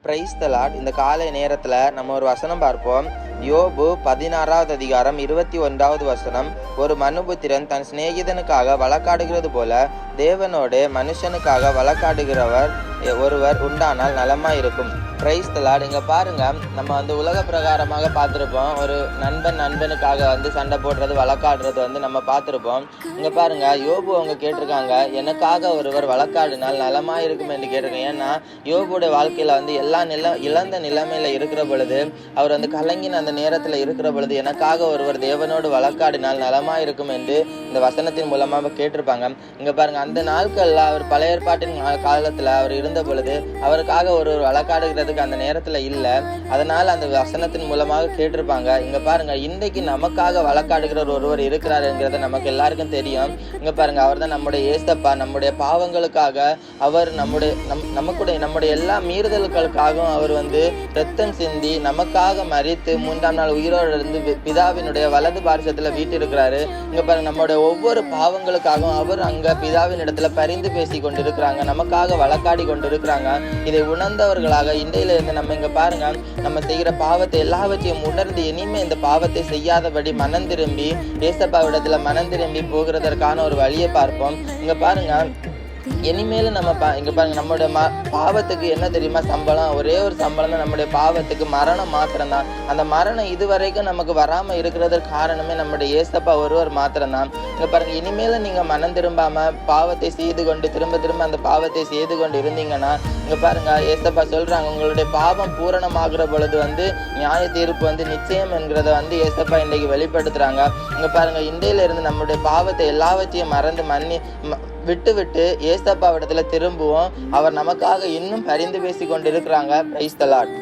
Price the Lord. இந்த காலை நேரத்தில் நம்ம ஒரு வசனம் பார்ப்போம். யோபு 16வது அதிகாரம் 21வது வசனம். ஒரு மனுபுத்திரன் தன் சிநேகிதனுக்காக வழக்காடுகிறது போல தேவனோடு மனுஷனுக்காக வழக்காடுகிறவர் ஒருவர் உண்டானால் நலமாயிருக்கும். Praise the Lord. இங்கே பாருங்க, நம்ம உலக பிரகாரமாக பார்த்துருப்போம். ஒரு நண்பனுக்காக சண்டை போடுறது, வழக்காடுறது நம்ம பார்த்துருப்போம். இங்கே பாருங்க, யோபு அவங்க கேட்டிருக்காங்க, எனக்காக ஒருவர் வழக்காடினால் நலமாக இருக்கும் என்று கேட்டிருக்கேன். ஏன்னா யோபுடைய வாழ்க்கையில் எல்லா இழந்த நிலைமையில இருக்கிற பொழுது, அவர் கலங்கின அந்த நேரத்தில் இருக்கிற பொழுது, எனக்காக ஒருவர் தேவனோடு வழக்காடினால் நலமாக இருக்கும் என்று இந்த வசனத்தின் மூலமாக கேட்டிருப்பாங்க. இங்கே பாருங்க, அந்த நாட்களில் அவர் பழைய ஏற்பாட்டின் காலத்தில் அவர் இருந்த பொழுது அவருக்காக ஒரு வழக்காடுகிறது அந்த நேரத்துல இல்ல. அதனால அந்த வசனத்தின் மூலமாக கேட்டிருப்பாங்க. இங்க பாருங்க, இன்றைக்கு நமக்காக வழக்காடுகிற ஒருவர் இருக்கிறார் என்கிறது நமக்கு எல்லாருக்கும் தெரியும். இங்க பாருங்க, அவர் தான் நம்முடைய ஏசப்பா. நம்முடைய பாவங்களுக்காக அவர் நம்முடைய எல்லா மீறுதல்களுக்காகவும் அவர் ரத்தம் சிந்தி நமக்காக மரித்து 3ஆம் நாள் உயிரோடு இருந்து பிதாவினுடைய வலது பார்சத்துல வீட்டிருக்கிறாரு. இங்க பாருங்க, நம்முடைய ஒவ்வொரு பாவங்களுக்காகவும் அவர் அங்க பிதாவின் இடத்துல பரிந்து பேசி கொண்டிருக்கிறாங்க, நமக்காக வழக்காடி கொண்டிருக்கிறாங்க. இதை உணர்ந்தவர்களாக இருந்து நம்ம இங்க பாருங்க, நம்ம செய்கிற பாவத்தை எல்லாவற்றையும் உணர்ந்து இனிமே இந்த பாவத்தை செய்யாதபடி மனம் திரும்பி ஏசப்பாவிடத்துல மனம் திரும்பி போகிறதற்கான ஒரு வழியை பார்ப்போம். இங்க பாருங்க, இனிமேலும் நம்ம இங்க பாருங்க, நம்மளுடைய பாவத்துக்கு என்ன தெரியுமா சம்பளம்? ஒரே ஒரு சம்பளம் தான். நம்முடைய பாவத்துக்கு மரணம் மாத்திரம்தான். அந்த மரணம் இதுவரைக்கும் நமக்கு வராம இருக்கிறதுக்கு காரணமே நம்முடைய ஏசப்பா ஒருவர் மாத்திரம்தான். இங்க பாருங்க, இனிமேலும் நீங்க மனம் திரும்பாம பாவத்தை செய்து கொண்டு திரும்ப அந்த பாவத்தை செய்து கொண்டு இருந்தீங்கன்னா, இங்க பாருங்க, ஏசப்பா சொல்றாங்க, உங்களுடைய பாவம் பூரணமாகிற பொழுது நியாய தீர்ப்பு நிச்சயம் என்கிறத ஏசப்பா இன்றைக்கு வெளிப்படுத்துறாங்க. இங்க பாருங்க, இன்றையில இருந்து நம்முடைய பாவத்தை எல்லாவற்றையும் மறந்து விட்டு ஏசப்பா இடத்துல திரும்புவோம். அவர் நமக்காக இன்னும் பரிந்து பேசி கொண்டிருக்கிறாங்க. Price the Lord.